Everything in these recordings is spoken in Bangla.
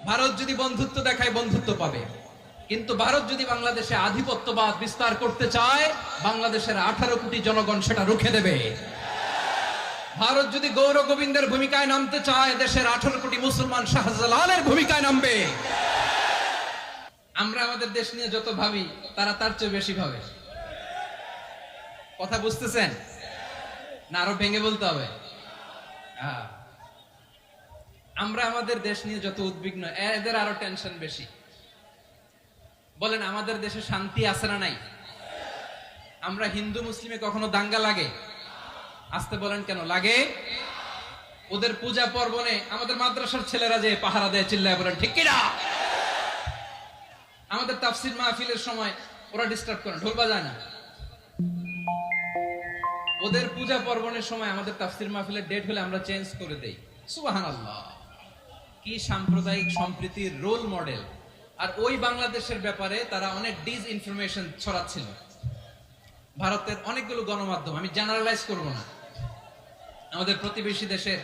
ভারত যদি বন্ধুত্ব দেখায় বন্ধুত্ব পাবে, কিন্তু ভারত যদি বাংলাদেশে আধিপত্যবাদ বিস্তার করতে চায়, বাংলাদেশের 18 কোটি জনগণ সেটা রুখে দেবে। ভারত যদি গৌর গোবিন্দের ভূমিকায় নামতে চায়, দেশের 18 কোটি মুসলমান শাহজালালের ভূমিকায় নামবে। আমরা আমাদের দেশ নিয়ে যত ভাবি, তারা তার চেয়ে বেশি ভাবে। কথা বুঝতেছেন না? আরো ভেঙে বলতে হবে। আমরা আমাদের দেশ নিয়ে যত উদ্বিগ্ন, এদের আরো টেনশন বেশি। বলেন, আমাদের দেশে শান্তি আছে না নাই? আমরা হিন্দু মুসলিমে কখনো দাঙ্গা লাগে? আসতে বলেন, কেন লাগে? ওদের পূজা পার্বণে আমাদের মাদ্রাসার ছেলেরা যে পাহারা দেয়, চিল্লায় বলেন ঠিক কিনা? আমাদের তাফসির মাহফিলের সময় ওরা ডিস্টার্ব করে, ঢোল বাজায় না। ওদের পূজা পার্বণের সময় আমাদের তাফসির মাহফিলের ডেট হলে আমরা চেঞ্জ করে দেই। সুবহানাল্লাহ, কি সাম্প্রদায়িক সম্প্রীতির রোল মডেল। আর ওই বাংলাদেশের ব্যাপারে তারা অনেক ডিসইনফরমেশন ছড়াচ্ছিল। ভারতের অনেকগুলো গণমাধ্যম, আমি জেনারেলাইজ করব না, আমাদের প্রতিবেশী দেশের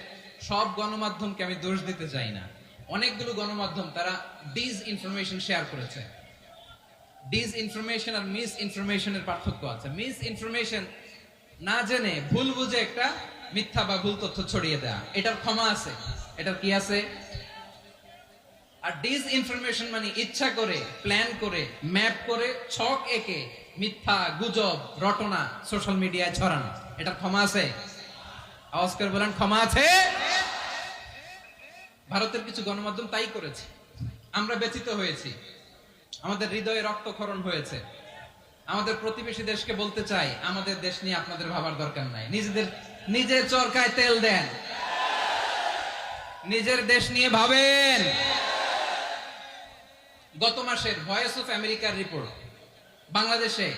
সব গণমাধ্যমকে আমি দোষ দিতে চাই না, অনেকগুলো গণমাধ্যম তারা ডিসইনফরমেশন শেয়ার করেছে। ডিসইনফরমেশন আর মিস ইনফরমেশনের পার্থক্য আছে। মিস ইনফরমেশন না জেনে ভুল বুঝে একটা মিথ্যা বা ভুল তথ্য ছড়িয়ে দেয়া, এটার ক্ষমা আছে, এটার কি আছে। আর ডিসইনফরমেশন মানে ইচ্ছা করে, প্ল্যান করে, ম্যাপ করে, ছক এঁকে মিথ্যা, গুজব, রটনা সোশ্যাল মিডিয়ায় ছড়ানো, এটার ক্ষমা আছে? আওয়াজ করে বলেন, ক্ষমা আছে? ভারতের কিছু গণমাধ্যম তাই করেছে। আমরা ব্যথিত হয়েছি, আমাদের হৃদয়ে রক্তক্ষরণ হয়েছে। আমাদের প্রতিবেশী দেশকে বলতে চাই, আমাদের দেশ নিয়ে আপনাদের ভাবার দরকার নাই, নিজের চরকায় তেল দেন, নিজের দেশ নিয়ে ভাবেন। গত মাসের ভয়েস অফ আমেরিকার রিপোর্ট, বাংলাদেশে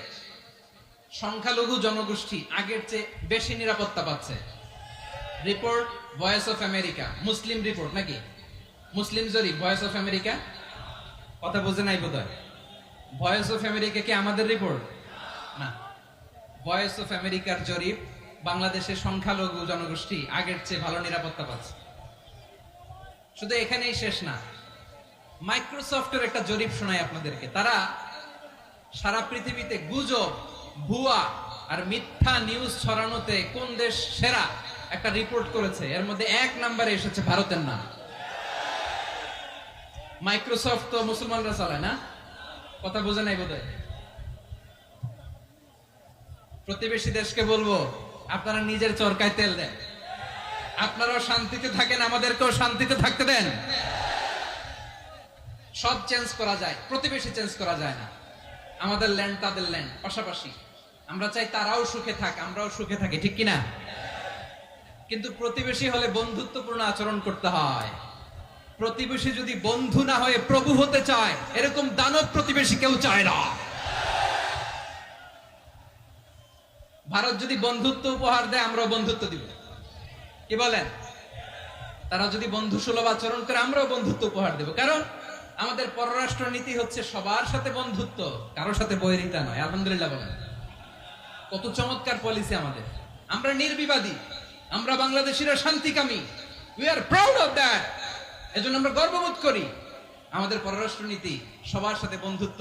সংখ্যালঘু জনগোষ্ঠী আগের চেয়ে বেশি নিরাপত্তা পাচ্ছে। Report voice of America, Muslim report নাকি? মুসলিম জরিপ, ভয়েস অফ আমেরিকা। কথা বুঝে নাই বোধহয়। ভয়েস অফ আমেরিকা কি আমাদের রিপোর্ট না? ভয়েস অফ আমেরিকার জরিপ, বাংলাদেশের সংখ্যালঘু জনগোষ্ঠী আগের চেয়ে ভালো নিরাপত্তা পাচ্ছে। শুধু এখানেই শেষ না, মাইক্রোসফটের একটা জরিপ শোনাই আপনাদেরকে। তারা সারা পৃথিবীতে গুজব, ভুয়া আর মিথ্যা নিউজ ছড়ানোতে কোন দেশ সেরা একটা রিপোর্ট করেছে। এর মধ্যে 1 নম্বরে এসেছে ভারতের নাম। মাইক্রোসফট তো মুসলমানরা চালায় না? কথা বোঝে নাই বোধহয়। প্রতিবেশী দেশকে বলবো, আপনারা নিজের চরকায় তেল দেন, আপনারাও শান্তিতে থাকেন, আমাদেরকেও শান্তিতে থাকতে দেন। সব চেঞ্জ করা যায়, প্রতিবেশী চেঞ্জ করা যায় না। আমাদের ল্যান্ড তাদের ল্যান্ড, পাশাপাশি। আমরা চাই তারাও সুখে থাক, আমরাও সুখে থাকি, ঠিক কিনা? কিন্তু প্রতিবেশী হলে বন্ধুত্বপূর্ণ আচরণ করতে হয়। প্রতিবেশী যদি বন্ধু না হয়ে প্রভু হতে চায়, এরকম দানব প্রতিবেশী কেউ চায় না। ভারত যদি বন্ধুত্ব উপহার দেয়, আমরাও বন্ধুত্ব দিব, কি বলেন? তারা যদি বন্ধু সুলভ আচরণ করে, আমরাও বন্ধুত্ব উপহার দেব। কারণ আমাদের পররাষ্ট্র নীতি হচ্ছে সবার সাথে বন্ধুত্ব, কারোর সাথে বৈরিতা নয়। আলহামদুলিল্লাহ বলেন, কত চমৎকার পলিসি আমাদের। আমরা নির্বিবাদী, আমরা বাংলাদেশিরা শান্তিকামী। We are proud of that. এজন্য আমরা গর্ববোধ করি। আমাদের পররাষ্ট্র নীতি সবার সাথে বন্ধুত্ব,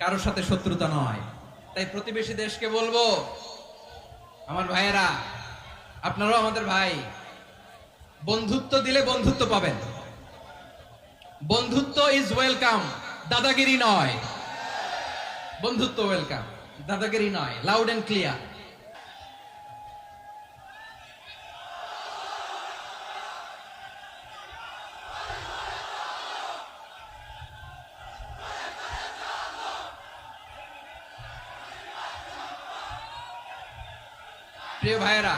কারোর সাথে শত্রুতা নয়। তাই প্রতিবেশী দেশকে বলবো, আমার ভাইয়েরা, আপনারাও আমাদের ভাই, বন্ধুত্ব দিলে বন্ধুত্ব পাবেন। বন্ধুত্ব ইজ ওয়েলকাম, দাদাগিরি নয়। বন্ধুত্ব ওয়েলকাম, দাদাগিরি নয়। Loud and clear. প্রিয় ভাইয়েরা,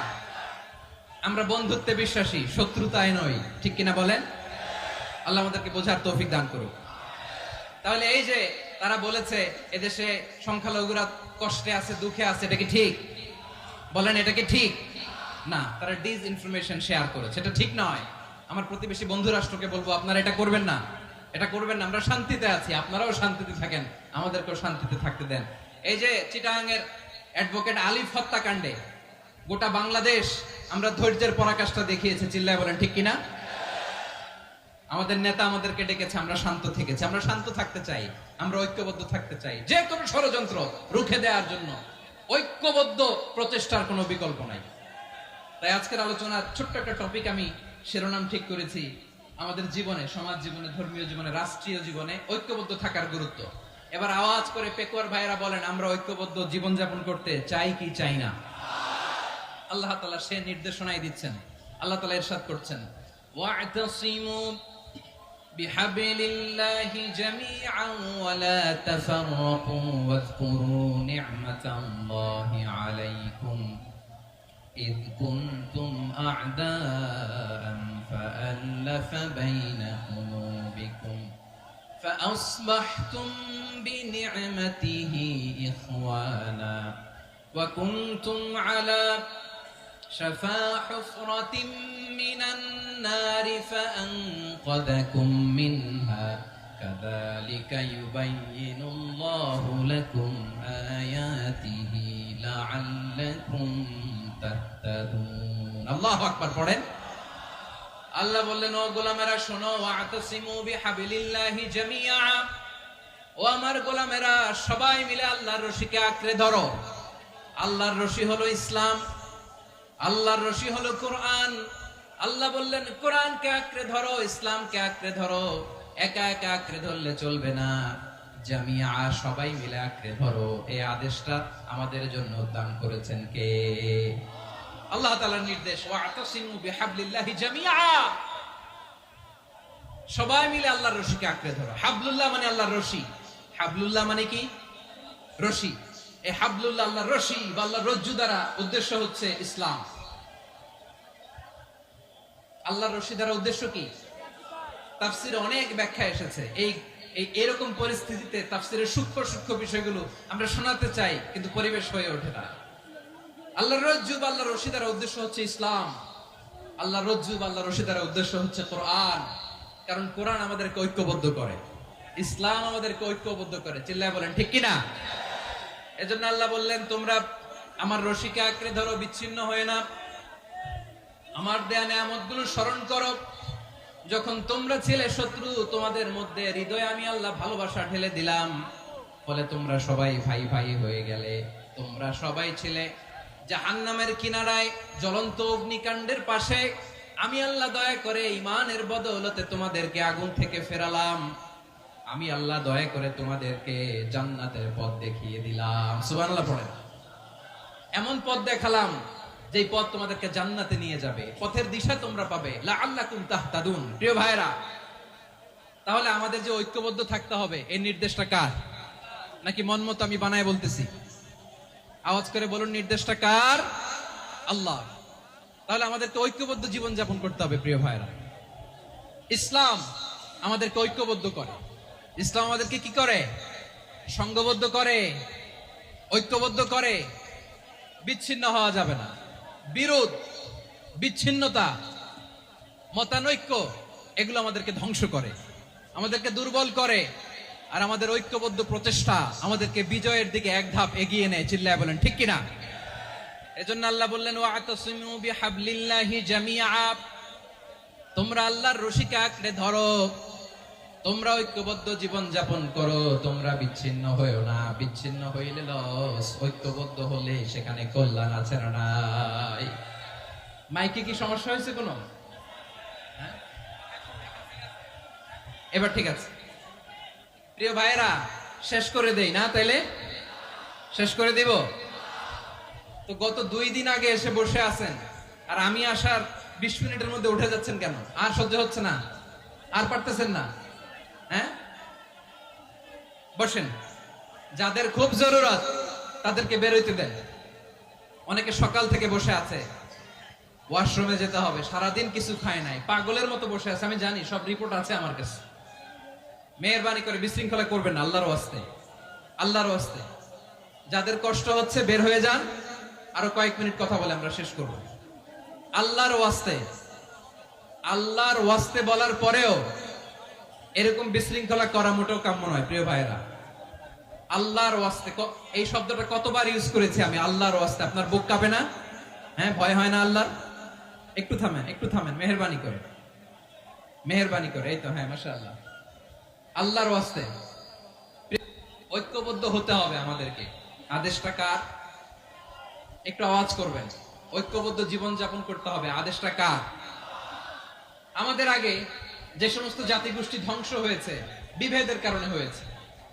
আমরা বন্ধুত্বে বিশ্বাসী, শত্রুতায় নই, ঠিক কিনা বলেন? আল্লাহ আমাদেরকে বোঝার তৌফিক দান করুক। তাহলে এই যে তারা বলেছে এদেশে সংখ্যালঘুরা কষ্টে আছে, দুঃখে আছে, এটা কি ঠিক? বলেন, এটা কি ঠিক? না, তারা ডিসইনফরমেশন শেয়ার করেছে, এটা ঠিক নয়। আমার প্রতিবেশী বন্ধু রাষ্ট্রকে বলবো, আপনারা এটা করবেন না, এটা করবেন না। আমরা শান্তিতে আছি, আপনারাও শান্তিতে থাকেন, আমাদেরকেও শান্তিতে থাকতে দেন। এই যে চিটাগাংয়ের অ্যাডভোকেট আলিফ হত্যাকাণ্ডে গোটা বাংলাদেশ আমরা ধৈর্যের পরাকাষ্ঠা দেখিয়েছে, চিল্লায় বলেন ঠিক কিনা? আমাদের নেতা আমাদেরকে ডেকেছে, আমরা শান্ত থেকেছি। আমরা শান্ত থাকতে চাই, আমরা ঐক্যবদ্ধ থাকতে চাই যে কোনো ষড়যন্ত্র রুখে দেওয়ার জন্য। ঐক্যবদ্ধ প্রচেষ্টার কোনো বিকল্প নাই। তাই আজকের আলোচনার ছোট্ট একটা টপিক আমি শিরোনাম ঠিক করেছি, আমাদের জীবনে, সমাজ জীবনে, ধর্মীয় জীবনে, রাষ্ট্রীয় জীবনে ঐক্যবদ্ধ থাকার গুরুত্ব। এবার আওয়াজ করে পেকুয়ার ভাইয়েরা বলেন, আমরা ঐক্যবদ্ধ জীবনযাপন করতে চাই কি চাই না? আল্লাহ তাআলা সে নির্দেশনাই দিচ্ছেন। আল্লাহ তাআলা ইরশাদ করছেন, ওয়া'তাসিমু বিহাবলিল্লাহি জামিআন ওয়া লা তাফাররাকু ওয়াযকুরু নি'মাতাল্লাহি আলাইকুম إذ كنتم أعداء فألف بين قلوبكم فأصبحتم بنعمته إخوانا وكنتم على شفا حفرة من النار فأنقذكم منها كذلك يبين الله لكم آياته لعلكم তাহতাদুন। আল্লাহু আকবার পড়েন। আল্লাহ বললেন, ও গোলামেরা শোনো, ওয়া'তাসিমু বিহাবলিল্লাহি জামিআ, ও আমার গোলামেরা সবাই মিলে আল্লাহর রশিকে আঁকড়ে ধরো। আল্লাহর রশি হলো ইসলাম, আল্লাহর রশি হলো কোরআন। আল্লাহ বললেন কোরআনকে আঁকড়ে ধরো, ইসলামকে আঁকড়ে ধরো। একা একা আঁকড়ে ধরলে চলবে না, জামিআ সবাই মিলে আঁকড়ে ধরো। এই আদেশটা আমাদের জন্য দান করেছেন কে? আল্লাহ তাআলার নির্দেশ, ওয়া'তাসিমু বিহাবলিল্লাহি জামিআ, সবাই মিলে আল্লাহর রশিকে আঁকড়ে ধরো। হাবলুল্লাহ মানে আল্লাহর রশি। হাবলুল্লাহ মানে কি? রশি। এই হাবলুল্লাহ আল্লাহর রশি বা আল্লাহর রজ্জু দ্বারা উদ্দেশ্য হচ্ছে ইসলাম। আল্লাহর রশি দ্বারা উদ্দেশ্য কি? তাফসীরে অনেক ব্যাখ্যা এসেছে। এরকম পরিস্থিতিতে তাফসীরের সূক্ষ্ম সূক্ষ্ম বিষয়গুলো আমরা শোনাতে চাই, কিন্তু পরিবেশ হয়ে ওঠে না। আল্লাহর রজ্জু বা আল্লাহর রশি দ্বারা উদ্দেশ্য হচ্ছে ইসলাম। আল্লাহর রজ্জু বা আল্লাহর রশি দ্বারা উদ্দেশ্য হচ্ছে কোরআন। কারণ কোরআন আমাদেরকে ঐক্যবদ্ধ করে, ইসলাম আমাদেরকে ঐক্যবদ্ধ করে। চিল্লায় বলেন ঠিক কিনা? এজন্য আল্লাহ বললেন, তোমরা আমার রশিকে আঁকড়ে ধরো, বিচ্ছিন্ন হয়ে না। আমার দেয়া নেয়ামতগুলো স্মরণ করো। যখন তোমরা ছিলে শত্রু, তোমাদের মধ্যে হৃদয়ে আমি আল্লাহ ভালোবাসা ঢেলে দিলাম, ফলে তোমরা সবাই ভাই ভাই হয়ে গেলে। তোমরা সবাই ছিলে জাহান্নামের কিনারায়, জ্বলন্ত অগ্নিকাণ্ডের পাশে। আমি আল্লাহ দয়া করে ঈমানের বদৌলতে তোমাদেরকে আগুন থেকে ফেরালাম। আমি আল্লাহ দয়া করে তোমাদেরকে জান্নাতের পথ দেখিয়ে দিলাম। সুবহানাল্লাহ পড়েন। এমন পথ দেখালাম যে পথ তোমাদেরকে জান্নাতে নিয়ে যাবে, পথের দিশা তোমরা পাবে। লাআল্লাকুম তাহতাদুন। প্রিয় ভাইরা, তাহলে আমাদের যে ঐক্যবদ্ধ থাকতে হবে, এই নির্দেশটা কার? নাকি মন মতো আমি বানায় বলতেছি? আওয়াজ করে বলুন, নির্দেশটা কার? আল্লাহ। তাহলে আমাদেরকে ঐক্যবদ্ধ জীবন যাপন করতে হবে। প্রিয় ভাইরা, ইসলাম আমাদেরকে ঐক্যবদ্ধ করে। ইসলাম আমাদেরকে কি করে? সংঘবদ্ধ করে, ঐক্যবদ্ধ করে। বিচ্ছিন্ন হওয়া যাবে না। বিরোধ, বিচ্ছিন্নতা, মতানৈক্য, এগুলো আমাদেরকে ধ্বংস করে, আমাদেরকে দুর্বল করে। আর আমাদের ঐক্যবদ্ধ প্রচেষ্টা আমাদেরকে বিজয়ের দিকে এক ধাপ এগিয়ে নেয়। চিল্লায় বলেন ঠিক কিনা? এজন্য আল্লাহ বললেন, ওয়া'তাসিমু বিহাবলিল্লাহি জামিআ, তোমরা আল্লাহর রশিকে আঁকড়ে ধরো, তোমরা ঐক্যবদ্ধ জীবন যাপন করো, তোমরা বিচ্ছিন্ন হইও না। বিচ্ছিন্ন হইলে লস, ঐক্যবদ্ধ হলে সেখানে কল্যাণ আছে না নাই? মাইকে কি সমস্যা হয়েছে কোনো? এবার ঠিক আছে। প্রিয় ভাইয়েরা, শেষ করে দেই না? তাইলে শেষ করে দিব তো। গত 2 দিন আগে এসে বসে আছেন, আর আমি আসার 20 মিনিটের মধ্যে উঠে যাচ্ছেন কেন? আর সহ্য হচ্ছে না? আর পারতেছেন না? হ্যাঁ, বসেন। যাদের খুব জরুরত তাদেরকে বের হইতে দেন। অনেকে সকাল থেকে বসে আছে, ওয়াশরুমে যেতে হবে, সারাদিন কিছু খায় নাই, পাগলের মতো বসে আছে। আমি জানি, সব রিপোর্ট আছে আমার কাছে। মেহেরবানি করে বিশৃঙ্খলা করবেন না, আল্লাহর ওয়াস্তে, আল্লাহর ওয়াস্তে। যাদের কষ্ট হচ্ছে বের হয়ে যান। আরো কয়েক মিনিট কথা বলে আমরা শেষ করব। আল্লাহর ওয়াস্তে, আল্লাহর ওয়াস্তে বলার পরেও এরকম বিশৃঙ্খলা করা মোটেও কাম্য নয়। প্রিয় ভাইরা, আল্লাহর ওয়াস্তে, এই শব্দটা কতবার ইউজ করেছি আমি, আল্লাহর ওয়াস্তে। আপনার বুক কাঁপে না? হ্যাঁ, ভয় হয় না আল্লাহর? একটু থামেন, একটু থামেন, মেহেরবানি করে, মেহেরবানি করে, এই তো, হ্যাঁ, মাশাআল্লাহ। আল্লাহর ওয়াস্তে ঐক্যবদ্ধ হতে হবে আমাদেরকে। আদেশটা কার? একটু আওয়াজ করবেন। ঐক্যবদ্ধ জীবন যাপন করতে হবে, আদেশটা কার? আমাদের আগে যে সমস্ত জাতিগোষ্ঠী ধ্বংস হয়েছে বিভেদের কারণে হয়েছে।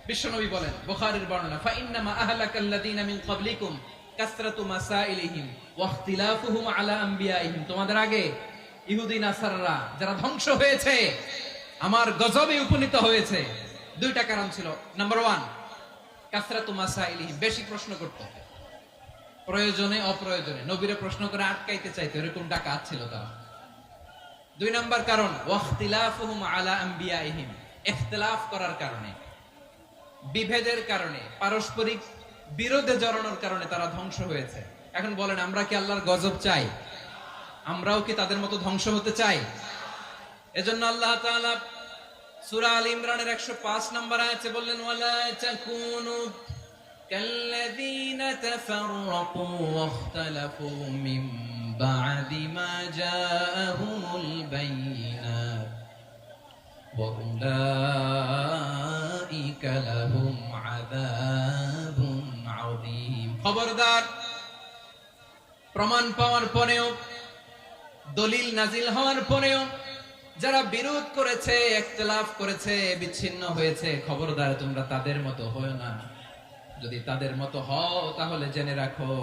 বিশ্বনবী বলেন, বুখারীর বর্ণনা, ফা ইন্নামা আহলাকাল্লাযীনা মিন ক্বাবলিকুম কাসরাতু মাসাইলিহিম ওয়া ইখতিলাফুহুম আলা আমবিয়াইহিম। তোমাদের আগে ইহুদি নাসারারা যারা ধ্বংস হয়েছে, আমার গজবে উপনীত হয়েছে, দুইটা কারণ ছিল। নাম্বার 1, কাসরাতু মাসাইলিহিম, বেশি প্রশ্ন করত, প্রয়োজনে অপ্রয়োজনে নবীরে প্রশ্ন করে আটকাইতে চাইতো, এরকম ডাকাত ছিল তারা। 2 নাম্বার কারণ, ওয়াখতিলাফুহুম আলা আমবিয়াইহিম, ইখতিলাফ করার কারণে, বিভেদের কারণে, পারস্পরিক বিরোধে জড়ানোর কারণে তারা ধ্বংস হয়েছে। এখন বলেন, আমরা কি আল্লাহর গজব চাই? আমরাও কি তাদের মতো ধ্বংস হতে চাই? এজন্য আল্লাহ তাআলা সূরা আল ইমরানের 105 নম্বর আয়াতে বললেন, ওয়ালা তাকুনু কাল্লাযীনা তাফাররাকু ওয়াখতালাফু মিন বা'দি মা জাআহুমুল বাইয়িনাত ওয়া উলাইকা লাহুম আযাবুন আযীম। খবরদার, প্রমাণ পাওয়ার পরেও, দলিল নাজিল হওয়ার পরেও যারা বিরোধ করেছে, ইখতিলাফ করেছে, বিচ্ছিন্ন হয়েছে, খবরদার তোমরা তাদের মতো হয়ো না। যদি তাদের মতো হও তাহলে জেনে রাখো,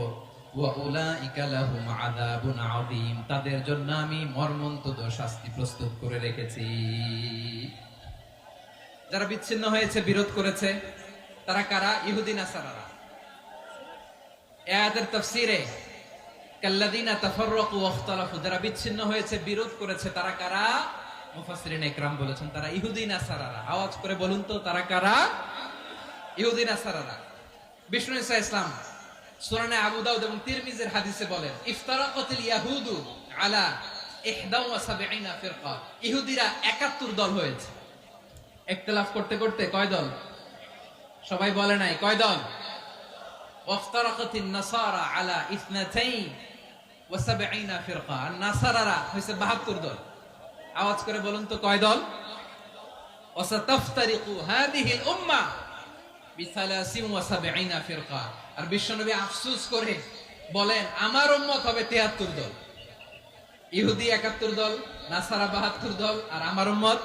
ওয়া উলাইকা লাহুম আযাবুন আযীম, তাদের জন্য আমি মর্মন্তুদ শাস্তি প্রস্তুত করে রেখেছি। যারা বিচ্ছিন্ন হয়েছে, বিরোধ করেছে, তারা কারা? ইহুদি নাসারারা। এই আয়াতের তাফসীরে কাল্লাযীনা তাফাররাকু ওয়াখতালাফু, যারা বিচ্ছিন্ন হয়েছে, বিরোধ করেছে, তারা কারা? মুফাসসিরিন ইকরাম বলেছেন তারা ইহুদি নাসারারা। আওয়াজ করে বলুন তো, তারা কারা? ইহুদি নাসারারা। বিষ্ণু ঈসা ইসলাম সুনানে আবু দাউদ এবং তিরমিজির হাদিসে বলেন, ইফতারাকাতিল ইয়াহুদু আলা 71 ফিরকা, ইহুদিরা 71 দল হয়েছে। ইখতিলাফ করতে করতে কয় দল? সবাই বলে নাই, কয় দল? ওয়াফতারাকাতিন নাসারা আলা 72 ফিরকা, আর নাসারারা হইছে 72 দল। আওয়াজ করে বলুন তো, কয় দল? ওয়াসাতাফতারিকু হাদিহিল উম্মাহ বি73 ফিরকা। আর বিশ্বনবী আফসোস করে বলেন, আমার উম্মত হবে 73 দল। ইহুদি 71 দল, নাসারা 72 দল, আর আমার উম্মত,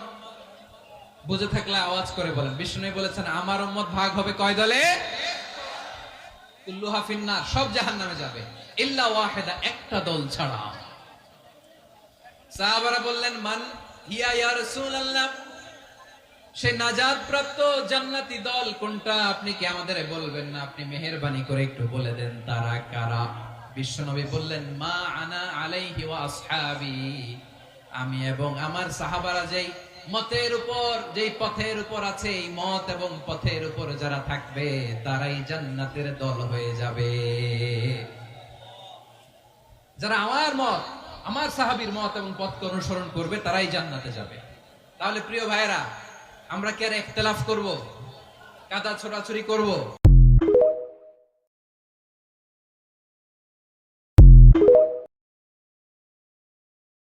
বুঝে থাকলে আওয়াজ করে বলেন। বিশ্বনবী বলেছেন, আমার উম্মত ভাগ হবে কয় দলে? কুল্লুহা ফিন্নার, সব জাহান্নামে যাবে, ইল্লা ওয়াহিদা, একটা দল ছাড়া। সাহাবারা বললেন, মান হিয়া ইয়া রাসূলুল্লাহ, সে নাজাত প্রাপ্ত জান্নাতি দল কোনটা? আপনি কি আমাদের বলবেন না? আপনি মেহেরবানি করে একটু বলে দেন তারা কারা। বিশ্বনবী বললেন, মা আনা আলাইহি ওয়া আসহাবি, আমি এবং আমার সাহাবারা যেই মতের উপর, যেই পথের উপর আছে, এই মত এবং পথের উপর যারা থাকবে তারাই জান্নাতের দল হয়ে যাবে। যারা আমার মত, আমার সাহাবীর মত এবং পথকে অনুসরণ করবে তারাই জান্নাতে যাবে। তাহলে প্রিয় ভাইয়েরা, আমরা কি আর ইখতিলাফ করব? কাদা ছোড়াছুরি করব?